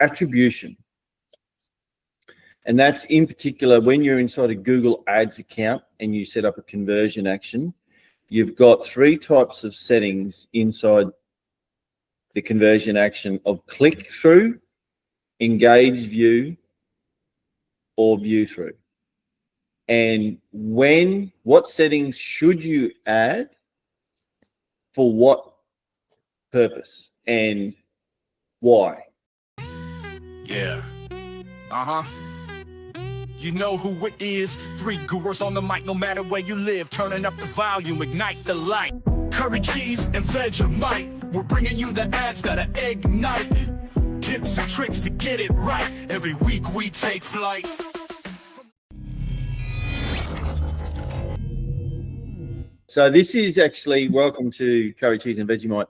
Attribution. And that's in particular when you're inside a Google Ads account and you set up a conversion action, you've got three types of settings inside the conversion action of click through, engage view, or view through. And what settings should you add for what purpose and why? Yeah. You know who it is. 3 gurus on the mic, no matter where you live. Turning up the volume, ignite the light. Curry cheese and Vegemite. We're bringing you the ads that'll ignite. Tips and tricks to get it right. Every week we take flight. So this is actually, welcome to Curry Cheese and Vegemite.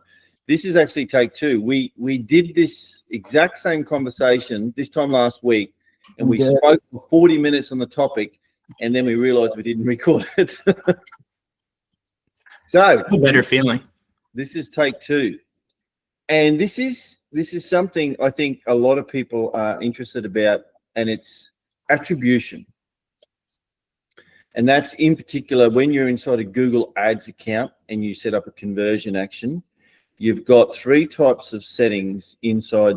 This is actually take 2. We did this exact same conversation this time last week, and we spoke for 40 minutes on the topic, and then we realized we didn't record it. So a better feeling. This is take 2. And this is something I think a lot of people are interested about, and it's attribution. And that's in particular when you're inside a Google Ads account and you set up a conversion action, you've got three types of settings inside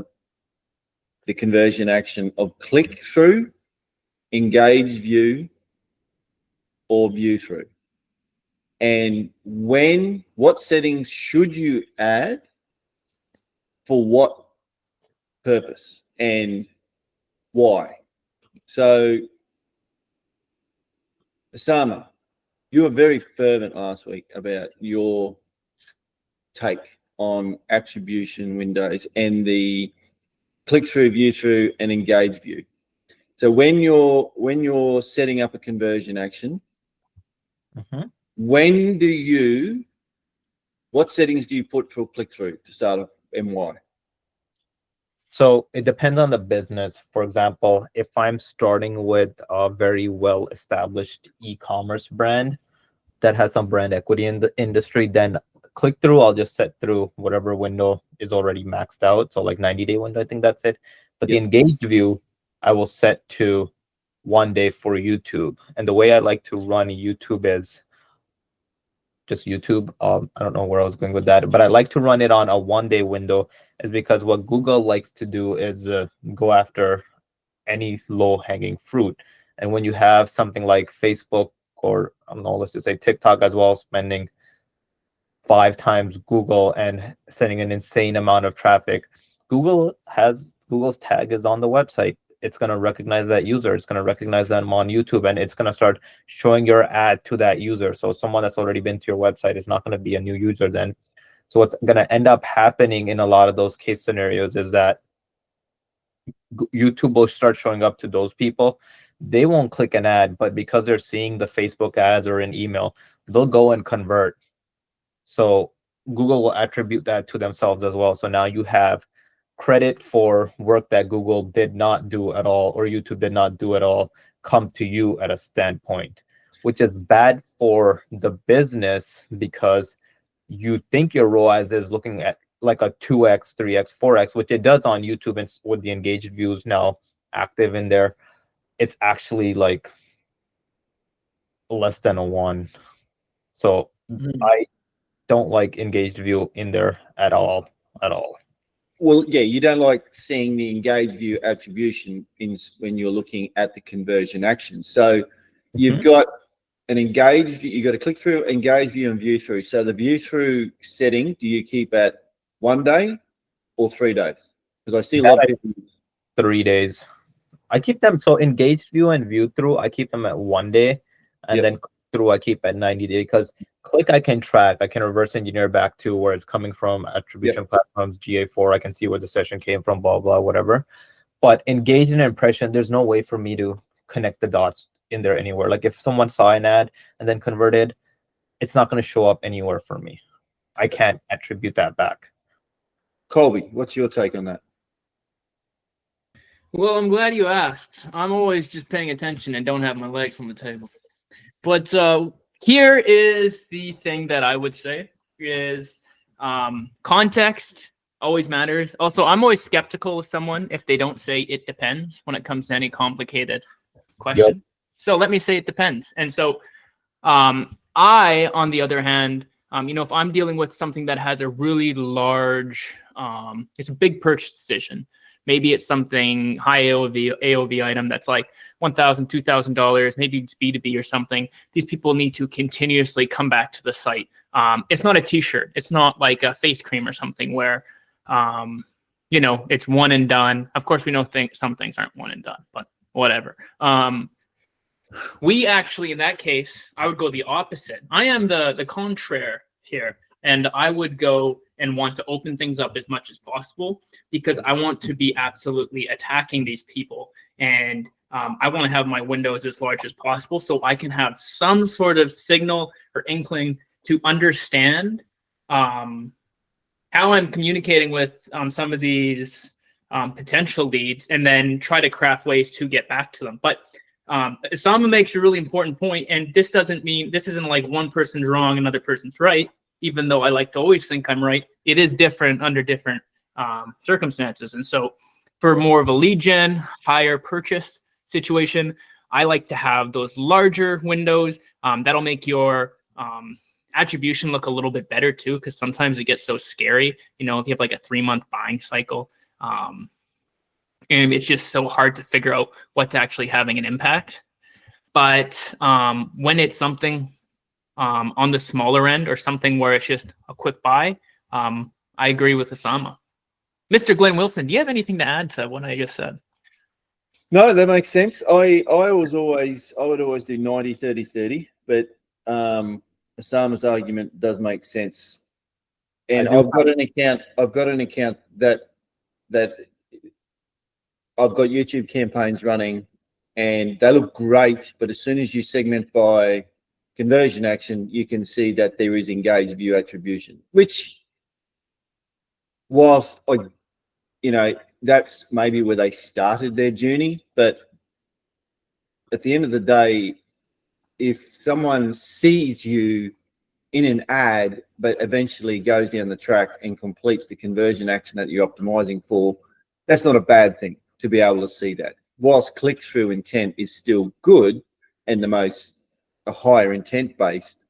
the conversion action of click through, engage view, or view through. And what settings should you add for what purpose and why? So, Osama, you were very fervent last week about your take on attribution windows and the click through, view through, and engage view. So when you're setting up a conversion action, what settings do you put for click through to start off and why? So it depends on the business. For example, if I'm starting with a very well-established e-commerce brand that has some brand equity in the industry, then click through, I'll just set through whatever window is already maxed out. So like 90-day window, I think that's it. But the engaged view, I will set to 1 day for YouTube. And the way I like to run YouTube is just YouTube. I don't know where I was going with that, but I like to run it on a 1 day window, is because what Google likes to do is go after any low-hanging fruit. And when you have something like Facebook, or I don't know, let's just say TikTok as well, spending 5 times Google and sending an insane amount of traffic, Google's tag is on the website. It's going to recognize that user. It's going to recognize them on YouTube, and it's going to start showing your ad to that user. So someone that's already been to your website is not going to be a new user then. So what's going to end up happening in a lot of those case scenarios is that YouTube will start showing up to those people. They won't click an ad, but because they're seeing the Facebook ads or an email, they'll go and convert. So Google will attribute that to themselves as well. So now you have credit for work that Google did not do at all, or YouTube did not do at all, come to you at a standpoint, which is bad for the business, because you think your ROAS is looking at like a 2x, 3x, 4x, which it does on YouTube, and with the engaged views now active in there, it's actually like less than a 1. So I don't like engaged view in there at all. Well, yeah, you don't like seeing the engage view attribution when you're looking at the conversion action. So you've got an engage view, you've got to click through, engage view, and view through. So the view through setting, do you keep at 1 day or 3 days? Because I see a lot of people. 3 days. I keep them, so engaged view and view through, I keep them at 1 day, and then through I keep at 90 days, because click I can track, I can reverse engineer back to where it's coming from, attribution platforms, GA4, I can see where the session came from, blah, blah, whatever. But engage and impression, there's no way for me to connect the dots in there anywhere. Like if someone saw an ad and then converted, it's not going to show up anywhere for me. I can't attribute that back. Colby, what's your take on that? Well, I'm glad you asked. I'm always just paying attention and don't have my legs on the table. But here is the thing that I would say is context always matters. Also, I'm always skeptical of someone if they don't say it depends when it comes to any complicated question. So let me say it depends. And so I, on the other hand, if I'm dealing with something that has a really large, it's a big purchase decision. Maybe it's something high AOV item that's like $1,000, $2,000. Maybe it's B2B or something. These people need to continuously come back to the site. It's not a T-shirt. It's not like a face cream or something where, it's one and done. Of course, we know some things aren't one and done, but whatever. We actually, in that case, I would go the opposite. I am the contraire here, and I would go and want to open things up as much as possible because I want to be absolutely attacking these people, and I want to have my windows as large as possible so I can have some sort of signal or inkling to understand how I'm communicating with some of these potential leads, and then try to craft ways to get back to them. But Osama makes a really important point, and this isn't like one person's wrong, another person's right, even though I like to always think I'm right. It is different under different circumstances. And so for more of a lead gen, higher purchase situation, I like to have those larger windows. That'll make your attribution look a little bit better too, because sometimes it gets so scary, if you have like a 3-month buying cycle. And it's just so hard to figure out what's actually having an impact. But when it's something on the smaller end or something where it's just a quick buy, I agree with Osama. Mr. Glenn Wilson, do you have anything to add to what I just said? No, that makes sense. I would always do 90, 30, 30, but Osama's argument does make sense. And I've got an account that I've got YouTube campaigns running and they look great, but as soon as you segment by conversion action, you can see that there is engaged view attribution, which whilst that's maybe where they started their journey, but at the end of the day, if someone sees you in an ad, but eventually goes down the track and completes the conversion action that you're optimizing for, that's not a bad thing to be able to see that. Whilst click-through intent is still good and a higher intent based,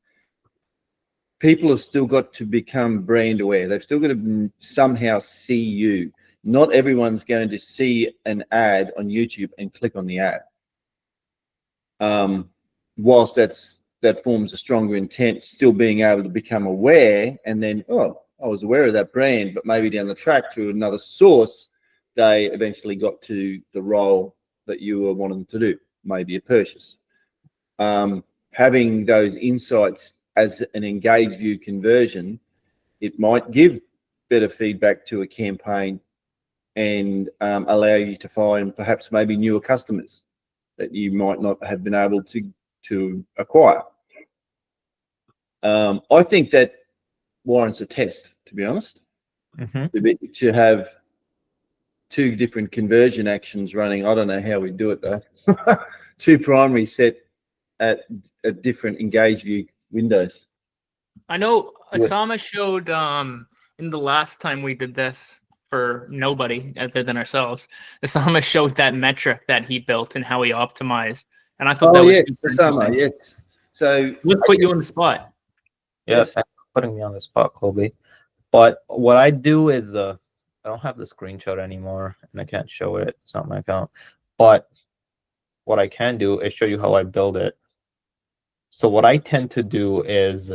people have still got to become brand aware. They've still got to somehow see you. Not everyone's going to see an ad on YouTube and click on the ad. Whilst that forms a stronger intent, still being able to become aware, and then, I was aware of that brand, but maybe down the track through another source, they eventually got to the role that you were wanting to do, maybe a purchase. Having those insights as an engaged view conversion, it might give better feedback to a campaign and allow you to find perhaps maybe newer customers that you might not have been able to acquire. I think that warrants a test, to be honest. To have 2 different conversion actions running. I don't know how we do it though. 2 primary set at different engaged view windows. I know Osama showed in the last time we did this for nobody other than ourselves, Osama showed that metric that he built and how he optimized. And I thought that was super interesting. Yes. So let's put you on the spot. Yes, thanks for putting me on the spot, Colby. But what I do is I don't have the screenshot anymore and I can't show it. It's not my account. But what I can do is show you how I build it. So what I tend to do is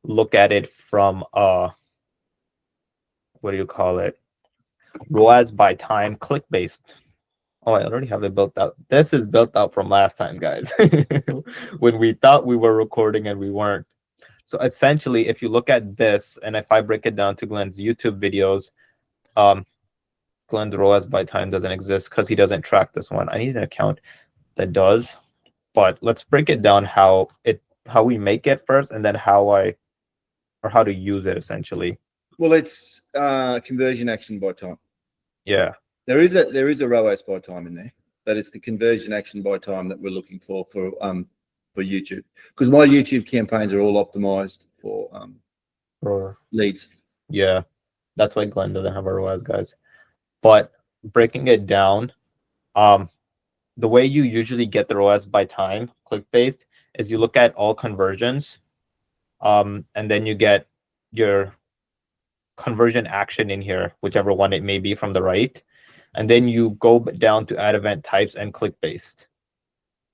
look at it from what do you call it? ROAS by time, click based. Oh, I already have it built out. This is built out from last time, guys. When we thought we were recording and we weren't. So essentially, if you look at this, and if I break it down to Glenn's YouTube videos, Glenn's ROAS by time doesn't exist because he doesn't track this one. I need an account that does. But let's break it down how we make it first, and then how to use it essentially. Well, it's conversion action by time. Yeah. There is a ROAS by time in there, but it's the conversion action by time that we're looking for YouTube, because my YouTube campaigns are all optimized for leads. Yeah. That's why Glenn doesn't have a ROAS, guys. But breaking it down, the way you usually get the ROAS by time, click-based, is you look at all conversions, and then you get your conversion action in here, whichever one it may be from the right. And then you go down to add event types and click-based.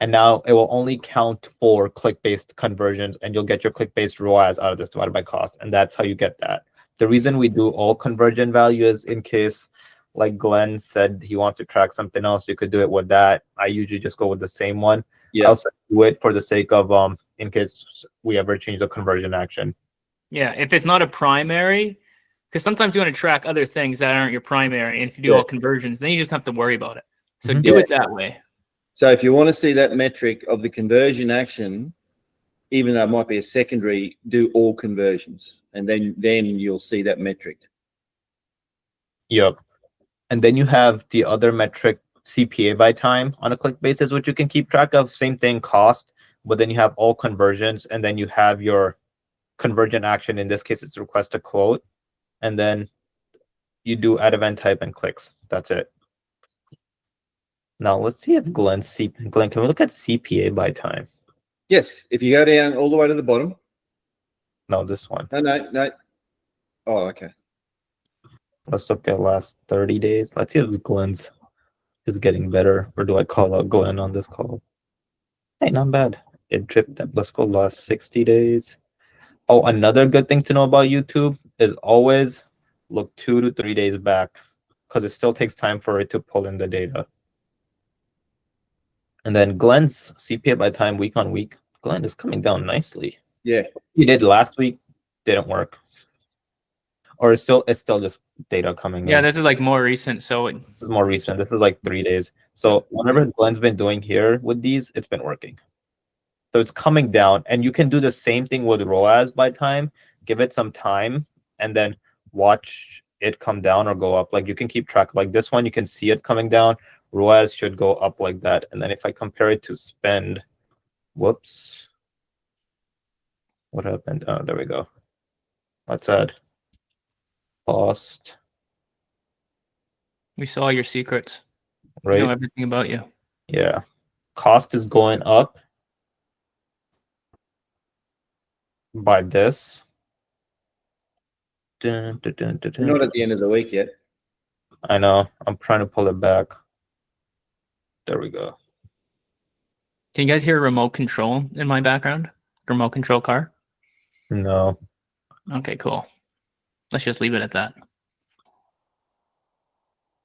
And now it will only count for click-based conversions, and you'll get your click-based ROAS out of this divided by cost. And that's how you get that. The reason we do all conversion value is in case, like Glenn said, he wants to track something else, you could do it with that. I usually just go with the same one. Yeah. I also do it for the sake of in case we ever change the conversion action. Yeah, if it's not a primary, because sometimes you want to track other things that aren't your primary, and if you do all conversions, then you just have to worry about it. So do it that way. So if you want to see that metric of the conversion action, even though it might be a secondary, do all conversions, and then you'll see that metric. Yep. And then you have the other metric, CPA by time, on a click basis, which you can keep track of. Same thing, cost, but then you have all conversions, and then you have your conversion action. In this case, it's request a quote, and then you do add event type and clicks. That's it. Now let's see if Glenn, can we look at CPA by time? Yes, if you go down all the way to the bottom. No, this one. No. Oh, okay. Let's look at last 30 days. Let's see if Glenn's is getting better, or do I call out Glenn on this call? Hey, not bad. It tripped up. Let's go last 60 days. Oh, another good thing to know about YouTube is always look 2 to 3 days back, because it still takes time for it to pull in the data. And then Glenn's CPA by time week on week, Glenn is coming down nicely. Yeah. He did last week, didn't work. Or it's still just data coming in. Yeah, this is like more recent. So This is more recent. This is like 3 days. So whatever Glenn's been doing here with these, it's been working. So it's coming down, and you can do the same thing with ROAS by time. Give it some time, and then watch it come down or go up. Like you can keep track. Like this one, you can see it's coming down. ROAS should go up like that. And then if I compare it to spend, whoops, what happened? Oh, there we go. Let's add cost. we saw your secrets. Right. We know everything about you. Yeah. Cost is going up by this. Dun, dun, dun, dun, dun. Not at the end of the week yet. I know. I'm trying to pull it back. There we go. Can you guys hear a remote control in my background? Remote control car? No. Okay, cool. Let's just leave it at that.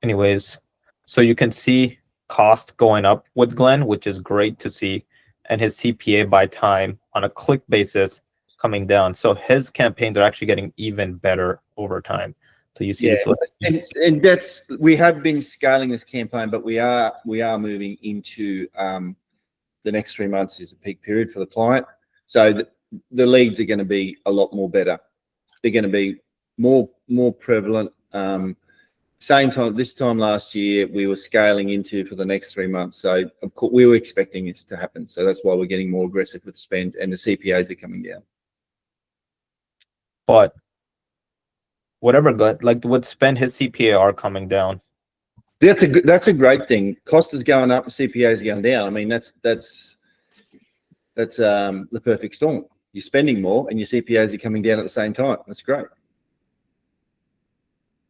Anyways, so you can see cost going up with Glenn, which is great to see, and his CPA by time on a click basis coming down. So his campaigns are actually getting even better over time. So you see this, and that's, we have been scaling this campaign, but we are moving into the next 3 months is a peak period for the client. So the leads are going to be a lot more better. They're going to be more prevalent. Same time, this time last year, we were scaling into for the next 3 months. So of course we were expecting this to happen. So that's why we're getting more aggressive with spend, and the CPAs are coming down. but whatever, like with spend, his CPA are coming down. That's a great thing. Cost is going up, CPA is going down. I mean, that's the perfect storm. You're spending more, and your CPAs are coming down at the same time. That's great.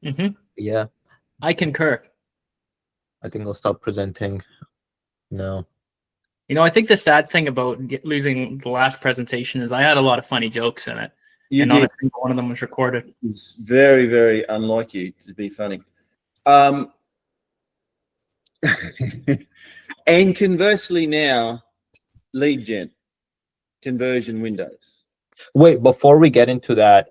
Mm-hmm. Yeah. I concur. I think I'll stop presenting. No. You know, I think the sad thing about losing the last presentation is I had a lot of funny jokes in it, and not a single one of them was recorded. It's very, very unlike you to be funny. And conversely now, lead gen, conversion windows. Wait, before we get into that,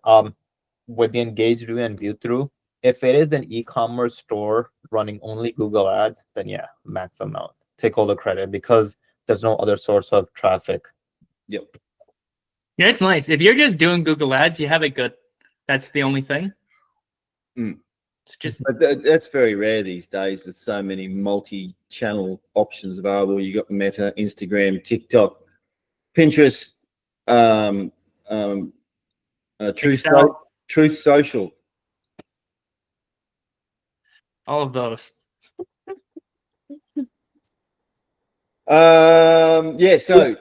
with the engaged view and view through, if it is an e-commerce store running only Google Ads, then yeah, max them out. Take all the credit because there's no other source of traffic. Yep. Yeah, it's nice. If you're just doing Google Ads, you have it good. That's the only thing. It's just, but that's very rare these days with so many multi-channel options available. You got Meta, Instagram, TikTok, Pinterest, Truth Social. All of those. So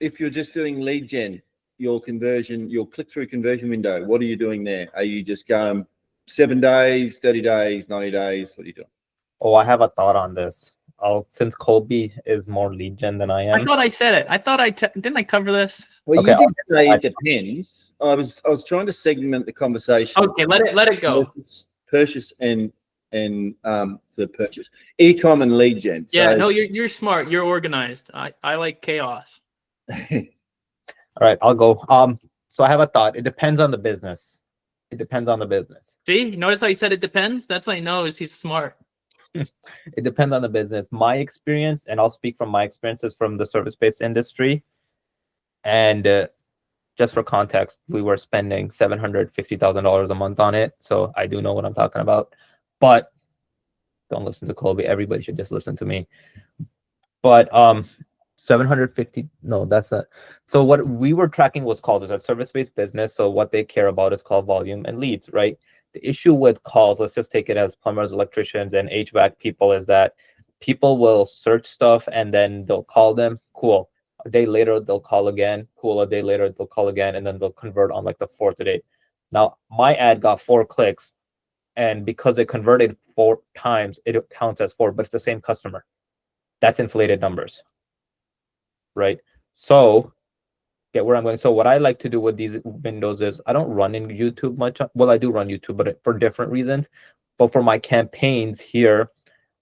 if you're just doing lead gen, your click-through conversion window, what are you doing there? Are you just going 7 days, 30 days, 90 days? What are you doing? Oh, I have a thought on this. Since Colby is more lead gen than I am. I thought I said it. I thought didn't I cover this? Well, Okay, you did say it depends. I was trying to segment the conversation. Okay, let it go. Purchase and the purchase, e-com and lead gen. Yeah, So, no, you're smart. You're organized. I like chaos. All right, I'll go. So I have a thought. It depends on the business. It depends on the business. See, notice how he said it depends? That's how he knows he's smart. It depends on the business. My experience, and I'll speak from my experiences from the service-based industry. And just for context, we were spending $750,000 a month on it. So I do know what I'm talking about. But don't listen to Colby. Everybody should just listen to me. But 750, no, that's not. So what we were tracking was calls. It's a service-based business. So what they care about is call volume and leads, right? The issue with calls, let's just take it as plumbers, electricians, and HVAC people, is that people will search stuff and then they'll call them. Cool. A day later, they'll call again. Cool. A day later, they'll call again. And then they'll convert on like the fourth day. Now, my ad got 4 clicks. And because it converted 4 times, it counts as 4, but it's the same customer. That's inflated numbers, right? So get where I'm going. So what I like to do with these windows is I don't run in YouTube much. Well, I do run YouTube, but for different reasons. But for my campaigns here,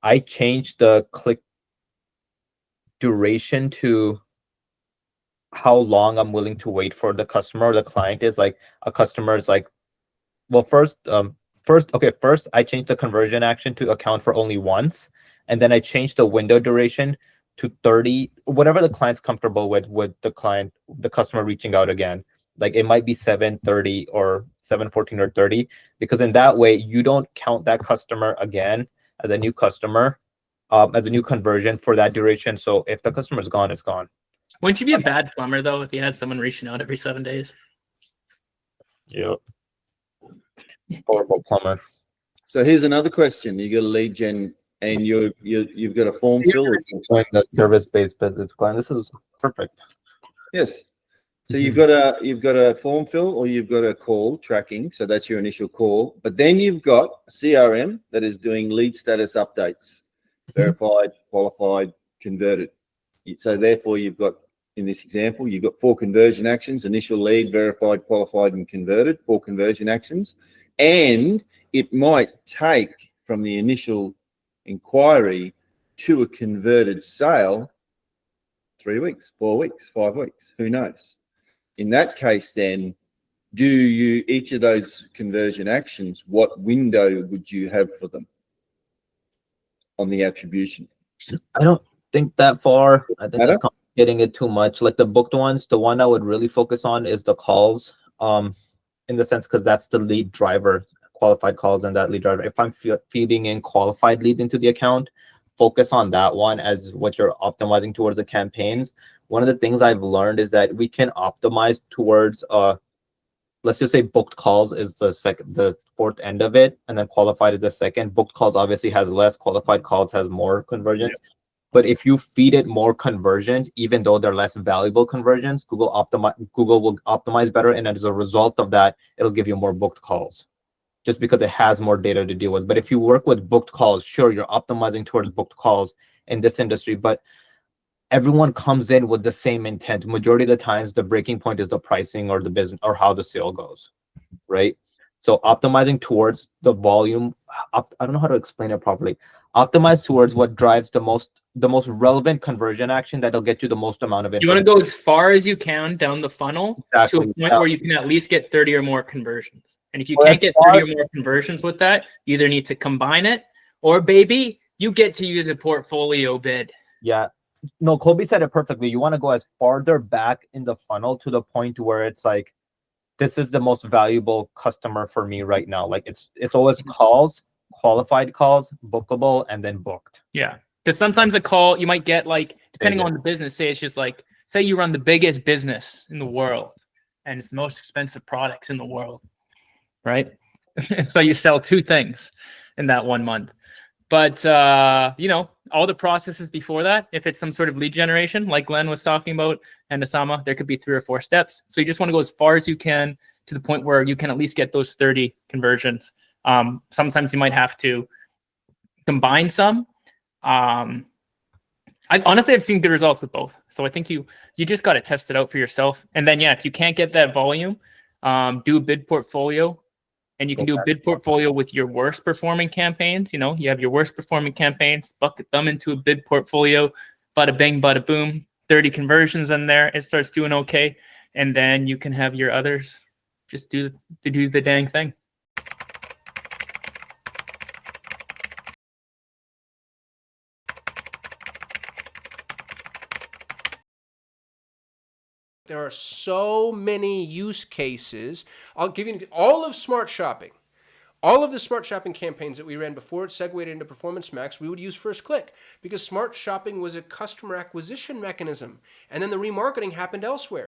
I change the click duration to how long I'm willing to wait for the customer or the client is. Like a customer is like, well, first I changed the conversion action to account for only once, and then I changed the window duration to 30, whatever the client's comfortable with the customer reaching out again. Like it might be 7:30 or 7:14 or 30, because in that way you don't count that customer again as a new customer, as a new conversion for that duration. So if the customer's gone, it's gone. Wouldn't you be a bad plumber though if you had someone reaching out every 7 days? Yep. Horrible plumber. So here's another question. You got a lead gen and you've got a form fill. The service-based business client. This is perfect. Yes. So you've got a form fill or you've got a call tracking. So that's your initial call. But then you've got a CRM that is doing lead status updates, verified, qualified, converted. So therefore you've got, in this example, you've got 4 conversion actions: initial lead, verified, qualified, and converted. 4 conversion actions. And it might take from the initial inquiry to a converted sale 3 weeks, 4 weeks, 5 weeks, who knows? In that case, then, do you, each of those conversion actions, what window would you have for them on the attribution? I don't think that far. I think that's getting it too much. Like the booked ones, the one I would really focus on is the calls, in the sense, because that's the lead driver, qualified calls and that lead driver. If I'm feeding in qualified leads into the account, focus on that one as what you're optimizing towards the campaigns. One of the things I've learned is that we can optimize towards, let's just say booked calls is the fourth end of it, and then qualified is the second. Booked calls obviously has less, qualified calls has more conversions. Yeah. But if you feed it more conversions, even though they're less valuable conversions, Google will optimize better, and as a result of that, it'll give you more booked calls, just because it has more data to deal with. But if you work with booked calls, sure, you're optimizing towards booked calls in this industry, but everyone comes in with the same intent. Majority of the times, the breaking point is the pricing or the business or how the sale goes, right? So optimizing towards the volume, I don't know how to explain it properly. Optimize towards what drives the most relevant conversion action that'll get you the most amount of it. You want to go as far as you can down the funnel to a point where you can at least get 30 or more conversions. And if you can't get 30 or more conversions with that, you either need to combine it or, baby, you get to use a portfolio bid. Yeah. No, Colby said it perfectly. You want to go as farther back in the funnel to the point where it's like, this is the most valuable customer for me right now. Like it's always calls, qualified calls, bookable, and then booked. Yeah. Because sometimes a call you might get, like, depending on the business, say it's just like, say you run the biggest business in the world and it's the most expensive products in the world, right? So you sell 2 things in that 1 month. But all the processes before that, if it's some sort of lead generation, like Glenn was talking about, and Osama, there could be 3 or 4 steps. So you just want to go as far as you can to the point where you can at least get those 30 conversions. Sometimes you might have to combine some. I've seen good results with both. So I think you just got to test it out for yourself. And then, if you can't get that volume, do a bid portfolio. And you can do a bid portfolio with your worst performing campaigns. You have your worst performing campaigns, bucket them into a bid portfolio, bada bing, bada boom, 30 conversions in there. It starts doing okay. And then you can have your others just do the dang thing. There are so many use cases. I'll give you all of Smart Shopping. All of the Smart Shopping campaigns that we ran before it segued into Performance Max, we would use First Click because Smart Shopping was a customer acquisition mechanism. And then the remarketing happened elsewhere.